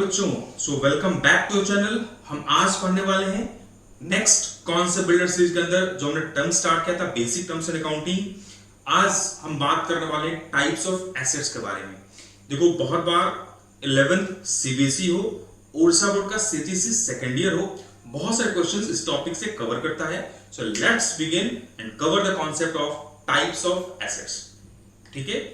बच्चों, so welcome back to channel. हम आज पढ़ने वाले हैं नेक्स्ट कॉन्सेप्ट बिल्डर सीरीज के अंदर जो हमने टर्म स्टार्ट किया था, बेसिक टर्म्स इन अकाउंटिंग। आज हम बात करने वाले हैं टाइप्स ऑफ एसेट्स के बारे में। देखो, बहुत बार 11th सीबीएसई हो, ओडिशा बोर्ड का सीटीसी सेकेंड ईयर हो, बहुत सारे क्वेश्चंस इस टॉपिक से कवर करता है। So let's begin and cover the concept of types of assets. ठीक है,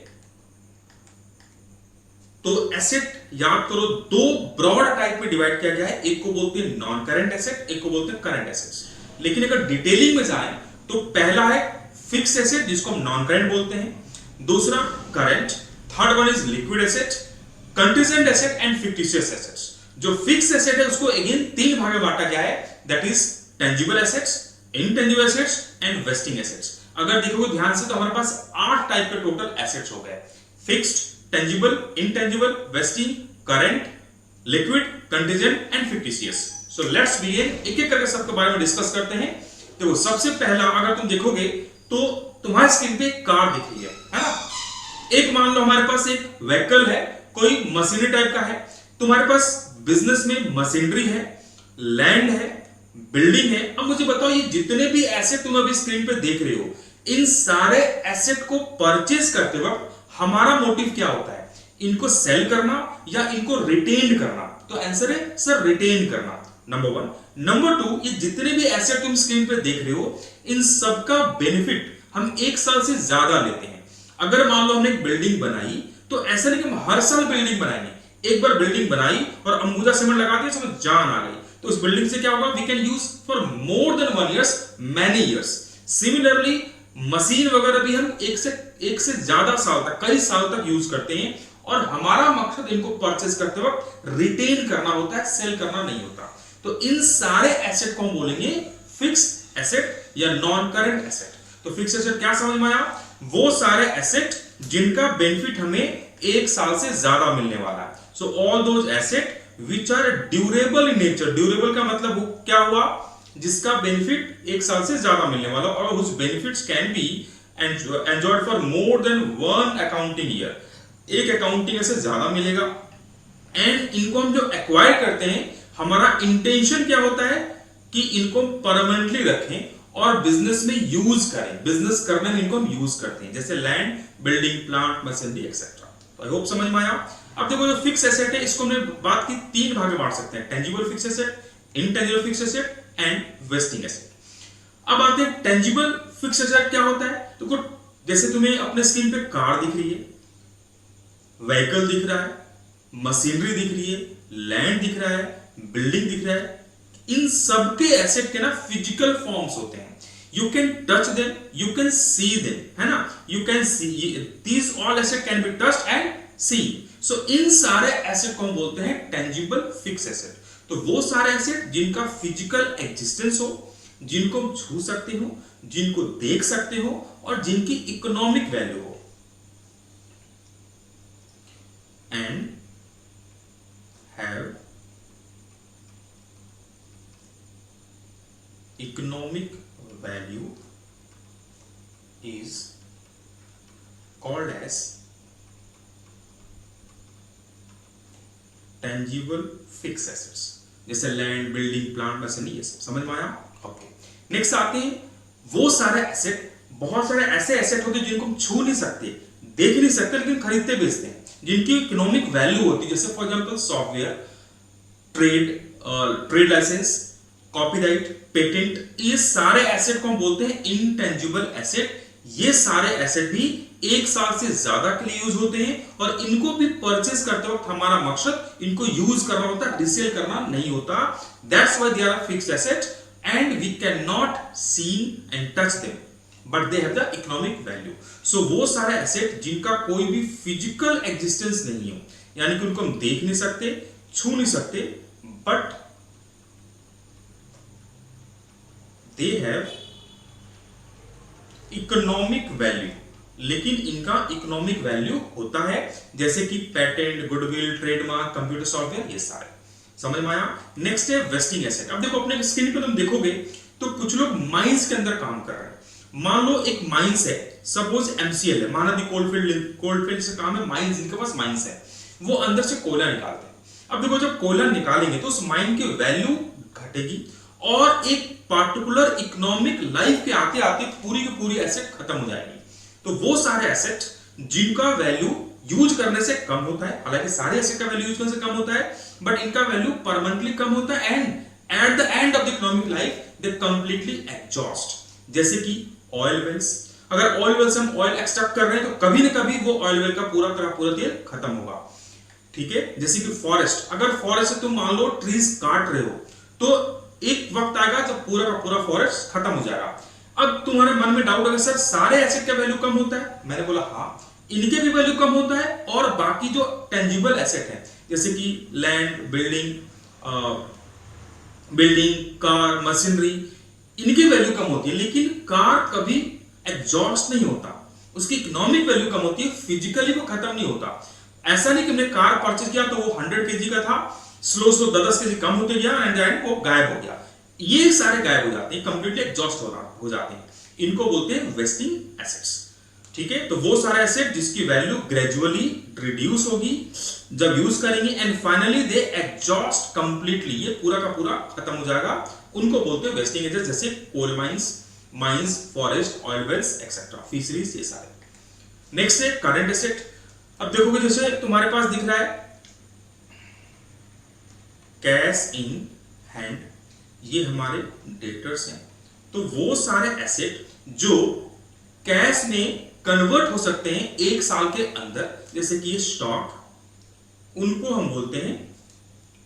तो एसेट याद करो, दो ब्रॉड टाइप में डिवाइड किया गया है। एक को बोलते हैं नॉन करंट एसेट, एक को बोलते हैं करंट एसेट्स। लेकिन अगर डिटेलिंग में जाएं तो पहला है फिक्स एसेट जिसको हम नॉन करंट बोलते हैं, दूसरा current, third one is liquid asset, contingent asset and fictitious assets. जो फिक्स एसेट है उसको अगेन तीन भाग में बांटा गया है, that is tangible assets, intangible assets and wasting assets. अगर देखोगे ध्यान से तो हमारे पास 8 टाइप के टोटल एसेट्स हो गए, fixed, tangible, intangible, wasting, current, liquid, contingent and fictitious. So let's begin, एक एक करके सबके बारे में डिस्कस करते हैं। देखो, सबसे पहला अगर तुम देखोगे तो तुम्हारे स्क्रीन पे एक कार दिख रही है ना। एक मान लो हमारे पास एक व्हीकल है, कोई मशीनरी टाइप का है। तुम्हारे पास बिजनेस में मशीनरी है, लैंड है, बिल्डिंग है। अब मुझे बताओ, ये जितने भी एसेट तुम अभी स्क्रीन पे देख रहे हो, इन सारे एसेट को परचेज करते वक्त हमारा मोटिव क्या होता है? इनको सेल करना या इनको रिटेन करना? तो आंसर है सर रिटेन करना, नंबर 1। नंबर 2, ये जितने भी एसेट तुम स्क्रीन पे देख रहे हो, इन सबका बेनिफिट हम 1 साल से ज्यादा लेते हैं। अगर मान लो हमने एक बिल्डिंग बनाई तो ऐसा नहीं कि हम हर साल बिल्डिंग बनाएंगे। एक बार बिल्डिंग बनाई और अंबुजा सीमेंट लगा दिया, उसमें जान आ गई, तो उस बिल्डिंग से क्या होगा? We can use for more than 1 years, many years. Similarly machine वगैरह भी हम एक से ज्यादा साल तक, कई साल तक यूज करते हैं, और हमारा मकसद इनको परचेज करते वक्त रिटेन करना होता है, सेल करना नहीं होता। तो इन सारे एसेट को हम बोलेंगे फिक्स्ड एसेट या नॉन करंट एसेट। तो फिक्स्ड एसेट क्या समझ में आया? वो सारे एसेट जिनका बेनिफिट हमें 1 साल से ज्यादा मिलने वाला है। So all those asset which are durable in nature. Durable का मतलब क्या हुआ? जिसका बेनिफिट 1 साल से ज्यादा मिलने वाला, और उस benefits can be enjoyed for more than 1 accounting year. एक अकाउंटिंग से ज्यादा मिलेगा। एंड इनको हम जो एक्वायर करते हैं, हमारा इंटेंशन क्या होता है कि इनको परमानेंटली रखें और बिजनेस में यूज करें। बिजनेस करने में इनको हम यूज करते हैं, जैसे land, building, plant, machinery etcetera. तो आई होप समझ में आया। अब देखो, जो फिक्स एसेट है इसको हमने बात की 3 भाग में बांट सकते हैं, tangible fixed asset, intangible fix asset and wasting asset. अब आते हैं टेंजिबल फिक्स एसेट क्या होता है। तो जैसे तुम्हें अपने स्क्रीन पे कार दिख रही है, व्हीकल दिख रहा है, मशीनरी दिख रही है, लैंड दिख रहा है, बिल्डिंग दिख रहा है, इन सबके एसेट के ना फिजिकल फॉर्म्स होते हैं। You can touch them, you can see them, है ना। You can see these all asset can be touched and seen. So इन सारे एसेट को हम बोलते हैं टेंजिबल फिक्स एसेट। तो वो सारे एसेट जिनका फिजिकल एग्जिस्टेंस हो, जिनको हम छू सकते हो, जिनको देख सकते हो, और जिनकी इकोनॉमिक वैल्यू हो, and have economic value is called as tangible fix assets. जैसे लैंड, बिल्डिंग, प्लांट, मशीनरी, ये सब समझ में आया। ओके, नेक्स्ट आते हैं वो सारे एसेट। बहुत सारे ऐसे एसेट होते हैं जिनको हम छू नहीं सकते, देख नहीं सकते, लेकिन खरीदते बेचते हैं, जिनकी इकोनॉमिक वैल्यू होती है। जैसे for example software, trade licence, copyright, patent, ये सारे एसेट को हम बोलते हैं इनटेंजिबल एसेट। ये सारे एसेट भी 1 साल से ज्यादा के लिए यूज होते हैं, और इनको भी परचेज करते वक्त हमारा मकसद इनको यूज करना होता है, रिसेल करना नहीं होता। That's why they are fixed asset and we can not see and touch them, but they have the economic value. So वो सारे एसेट जिनका कोई भी फिजिकल एग्जिस्टेंस नहीं हो, यानी कि उनको हम देख नहीं सकते, छू नहीं सकते, but they have economic value, लेकिन इनका इकोनॉमिक वैल्यू होता है, जैसे कि patent, goodwill, trademark, computer software, ये सारे समझ में आया। नेक्स्ट है वेस्टिंग एसेट। अब देखो, अपने स्क्रीन पे तुम देखोगे तो कुछ लोग माइंस के अंदर काम कर रहे हैं। मान लो एक माइंस है, सपोज एमसीएल है, महानदी कोलफील्ड से काम है, माइंस, इनके पास माइंस है, वो अंदर से कोयला निकालते हैं। अब देखो जब कोयला निकालेंगे तो उस माइन की वैल्यू घटेगी और एक पार्टिकुलर इकोनॉमिक लाइफ के आते आते पूरी की पूरी एसेट खत्म हो जाएगी। तो वो सारे एसेट जिनका वैल्यू यूज करने से कम होता है, हालांकि सारे एसेट का वैल्यू यूज करने से कम होता है, बट इनका वैल्यू परमानेंटली कम होता है and at the end of the economic life they completely exhaust. जैसे कि ऑयल वेल्स, अगर ऑयल वेल से हम ऑयल एक्सट्रैक्ट कर रहे हैं तो कभी ना कभी वो ऑयल वेल का पूरा तेल खत्म होगा। ठीक है, जैसे कि फॉरेस्ट, अगर फॉरेस्ट से तुम मान लो ट्रीज काट रहे हो तो एक वक्त आएगा जब पूरा का पूरा फॉरेस्ट खत्म हो जाएगा। अब तुम्हारे मन में डाउट है सर सारे एसेट का वैल्यू कम होता है, मैंने बोला हाँ इनके भी वैल्यू कम होता है और बाकी जो टेंजिबल एसेट है जैसे कि लैंड, बिल्डिंग, कार, मशीनरी, इनकी वैल्यू कम होती है, लेकिन कार कभी एग्जॉस्ट नहीं होता, उसकी इकोनॉमिक वैल्यू कम होती है, फिजिकली वो खत्म नहीं होता। ऐसा नहीं कि हमने कार परचेज किया तो वो 100 केजी का था, स्लो 10 केजी कम होते गया एंड वो गायब हो गया। ये सारे गायब हो जाते हैं, कंप्लीटली एग्जॉस्ट हो जाते हैं, इनको बोलते हैं वेस्टिंग एसेट्स। ठीक है, तो वो सारे एसेट जिसकी वैल्यू ग्रेजुअली रिड्यूस होगी जब यूज करेंगे and finally they exhaust completely, ये पूरा का पूरा खत्म हो जाएगा, उनको बोलते हैं वेस्टिंग एसेट्स। जैसे coal mines, forest, oil wells etcetera, fisheries, ये सारे। नेक्स्ट है करंट एसेट। अब देखोगे जैसे तुम्हारे पास दिख रहा है कैश इन हैंड, ये हमारे डेटर्स हैं, तो वो सारे एसेट जो कैश में कन्वर्ट हो सकते हैं एक साल के अंदर, जैसे कि ये स्टॉक, उनको हम बोलते हैं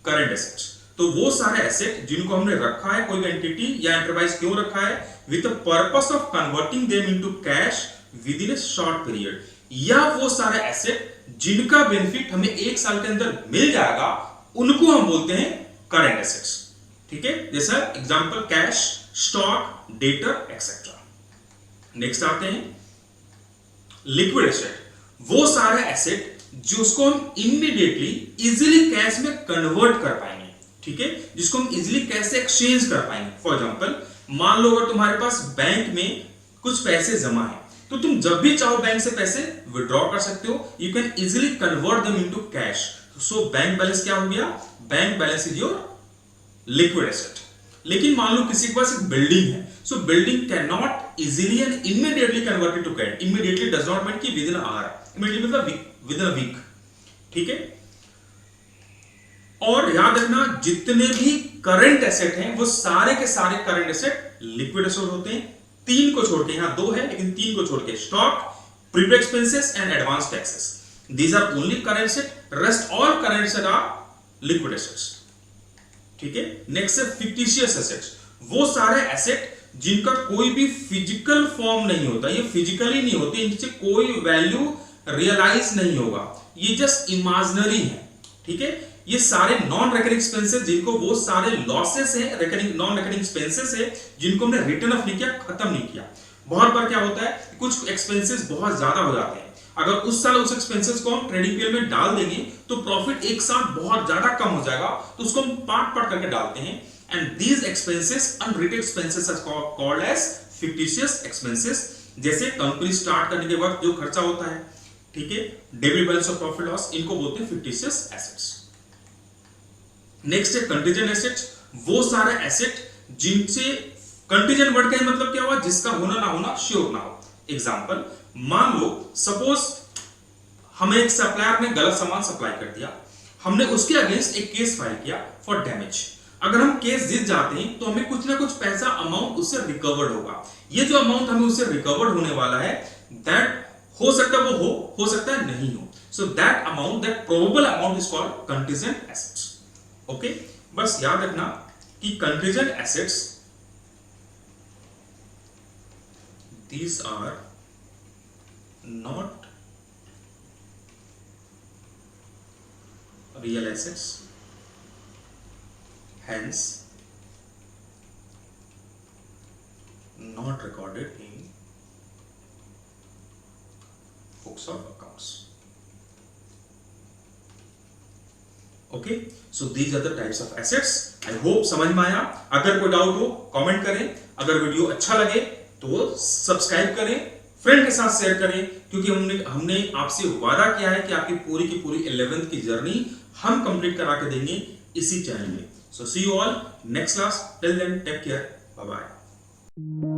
करंट एसेट्स। तो वो सारे एसेट जिनको हमने रखा है कोई एंटिटी या एंटरप्राइज क्यों रखा है, with the purpose of converting them into cash with in A short period, या वो सारे एसेट जिनका बेनिफिट हमें एक साल के अंदर मिल जाएगा, उनको हम बोलते हैं करंट एसेट्स। ठीक है, जैसा example cash, stock, debtor etcetera. Next आते हैं लिक्विड एसेट, वो सारे एसेट जिसको हम इमीडिएटली इजीली कैश में कन्वर्ट कर पाएंगे। ठीक है, जिसको हम इजीली कैश से एक्सचेंज कर पाएंगे। फॉर एग्जांपल मान लो अगर तुम्हारे पास बैंक में कुछ पैसे जमा है तो तुम जब भी चाहो बैंक से पैसे विड्रॉ कर सकते हो, you can easily convert them into cash. So bank balance क्या हो गया, bank balance is your liquid asset. लेकिन मान लो किसी के पास एक बिल्डिंग है, so building can not easily and immediately converted to cash. Immediately does not mean कि विद इन आवर, इमीडिएटली मतलब विद इन अ वीक। ठीक है, और याद रखना जितने भी करंट एसेट हैं वो सारे के सारे करंट एसेट लिक्विड एसेट होते हैं, तीन को छोड़ के, यहां दो है लेकिन तीन को छोड़ के, stock, prepaid expenses and advance taxes, these are only current asset, rest all current asset are liquid assets. ठीक है, नेक्स्ट है फिक्टिशियस एसेट्स, वो सारे एसेट जिनका कोई भी फिजिकल फॉर्म नहीं होता, ये फिजिकली नहीं होते, इनसे कोई वैल्यू रियलाइज नहीं होगा, ये जस्ट इमेजिनरी है। ठीक है, ये सारे नॉन रेकरिंग एक्सपेंसेस, जिनको वो सारे लॉसेस है, रेकरिंग नॉन रेकरिंग एक्सपेंसेस है जिनको हमने रिटर्न ऑफ नहीं किया, खत्म नहीं किया। बहुत बार क्या होता है, कुछ एक्सपेंसेस बहुत ज्यादा हो जाते हैं, अगर उस साल उस एक्सपेंसेस को हम ट्रेडिंग पीरियड में डाल देंगे तो प्रॉफिट एक साथ बहुत ज्यादा कम हो जाएगा, तो उसको हम पार्ट करके डालते हैं, and these expenses unrated expenses are called as fictitious expenses. जैसे कंपनी स्टार्ट करने के वक्त जो खर्चा होता है, ठीक है, debit balance of profit loss, इनको बोलते हैं फिक्टिशियस एसेट्स। नेक्स्ट है कंटीजेंट एसेट्स, वो सारे एसेट जिनसे कंटीजेंट वर्ड का मतलब क्या हुआ, जिसका होना ना होना श्योर ना हो। एग्जांपल, मान लो सपोज हमें एक सप्लायर ने गलत सामान सप्लाई कर दिया, हमने उसके अगेंस्ट एक केस फाइल किया फॉर डैमेज। अगर हम केस जीत जाते हैं तो हमें कुछ ना कुछ पैसा अमाउंट उससे रिकवर्ड होगा। ये जो अमाउंट हमें उससे रिकवर्ड होने वाला है, दैट हो सकता है वो हो सकता है नहीं हो, so that amount, that probable amount is called contingent assets. Okay, बस याद रखना कि contingent assets, these are not real assets, hence not recorded in books of accounts. Okay, so these are the types of assets. I hope समझ में आया। अगर कोई doubt हो कमेंट करें, अगर वीडियो अच्छा लगे तो सब्सक्राइब करें, फ्रेंड के साथ शेयर करें, क्योंकि हमने आपसे वादा किया है कि आपकी पूरी की पूरी 11th की जर्नी हम कंप्लीट करा के देंगे इसी चैनल में। So see you all next class, till then take care, bye bye.